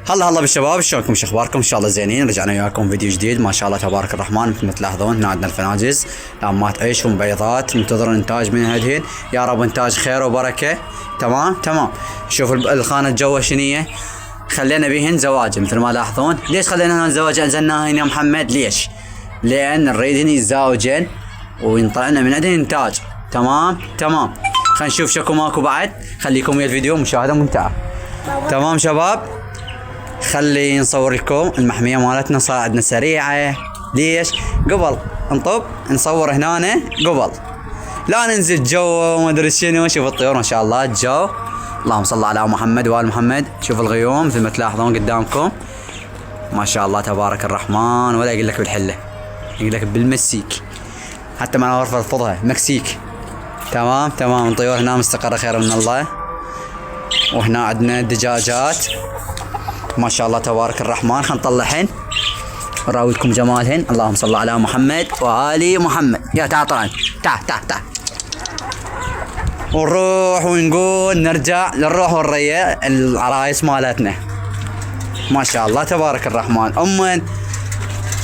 هلا بالشباب، شلونكم؟ شو اخباركم؟ ان شاء الله زينين. رجعنا وياكم فيديو جديد ما شاء الله تبارك الرحمن. مثل ما تلاحظون هنا عندنا الفناجز لامات عيش ومبيضات، ننتظر انتاج من هدهن. يا رب انتاج خير وبركه. تمام. شوف الخانه جوا شنيه، خلينا بيهن زواج مثل ما لاحظون. ليش خلينا هنا زواج انزلناهن يا محمد؟ ليش؟ لان نريدن يتزاوجن وينطلعنا من عندهن انتاج. تمام. خلينا نشوف شكو ماكو بعد. خليكم ويا الفيديو مشاهده ممتعه. تمام شباب، خلي نصور لكم المحمية مالتنا. صار عندنا سريعة. ليش؟ قبل نطب نصور هنا قبل لا ننزل جو وما ادري شنو. شوف الطيور ما شاء الله الجو، اللهم صل على محمد وآل محمد. شوف الغيوم مثل ما تلاحظون قدامكم ما شاء الله تبارك الرحمن. ولا يقول لك بالحلة، يقول لك بالمسيك، حتى ما اعرف الفظها مكسيك. تمام. الطيور هنا مستقرة خير من الله. وهنا عندنا دجاجات ما شاء الله تبارك الرحمن. خلينا نطلعهن نراويكم جمالهن. اللهم صل على محمد وآل محمد. يا تعال طلعن، تعال ونروح ونقول نرجع للروح والرية العرايس مالتنا ما شاء الله تبارك الرحمن.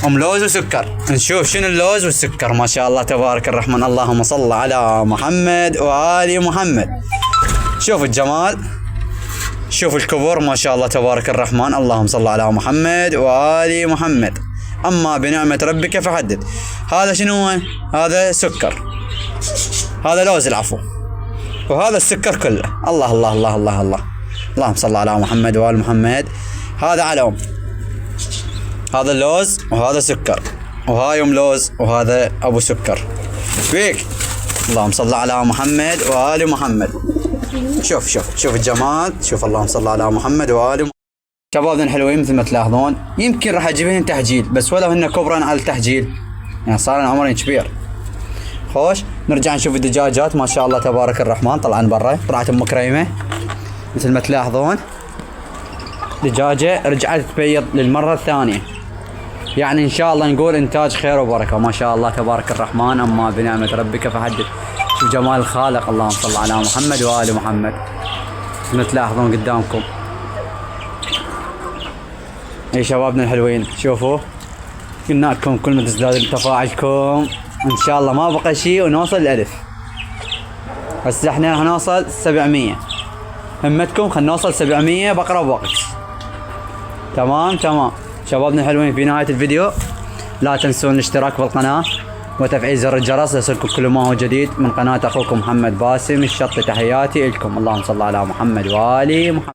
ام لوز وسكر. نشوف شنو اللوز والسكر ما شاء الله تبارك الرحمن. اللهم صل على محمد وآل محمد. شوف الجمال، شوف الكبر ما شاء الله تبارك الرحمن. اللهم صل على محمد وآل محمد. أما بنعمة ربك فحدث. هذا شنو هو؟ هذا سكر، هذا لوز العفو، وهذا السكر كله. الله الله الله الله الله. اللهم صل على محمد وآل محمد. هذا علوم، هذا اللوز وهذا سكر، وهاي ام لوز وهذا ابو سكر. فيك اللهم صل على محمد وآل محمد. شوف الجمال. شوف اللهم صل على محمد وآل محمد. شبابنا الحلوين مثل ما تلاحظون يمكن راح اجيبهن تحجيل، بس ولو هن كبرن على التحجيل يعني صار عمرهم كبير. خوش نرجع نشوف الدجاجات ما شاء الله تبارك الرحمن. طلعن برا طلعت ام كريمه مثل ما تلاحظون. دجاجه رجعت تبيض للمره الثانيه، يعني ان شاء الله نقول انتاج خير وبركه ما شاء الله تبارك الرحمن. اما بنعمه ربك فحدث. شوف جمال الخالق. اللهم صل على محمد وآل محمد. مثل تلاحظون قدامكم. اي شبابنا الحلوين شوفوا، قلنا لكم كل ما تزداد تفاعلكم ان شاء الله ما بقى شيء ونوصل ل1000. هسه احنا راح نوصل 700. همتكم خلينا نوصل 700 بأقرب وقت. تمام. شبابنا الحلوين في نهاية الفيديو لا تنسون الاشتراك بالقناة وتفعيل زر الجرس ليصلكم كل ما هو جديد من قناة اخوكم محمد باسم الشط. تحياتي لكم. اللهم صل على محمد وآل محمد.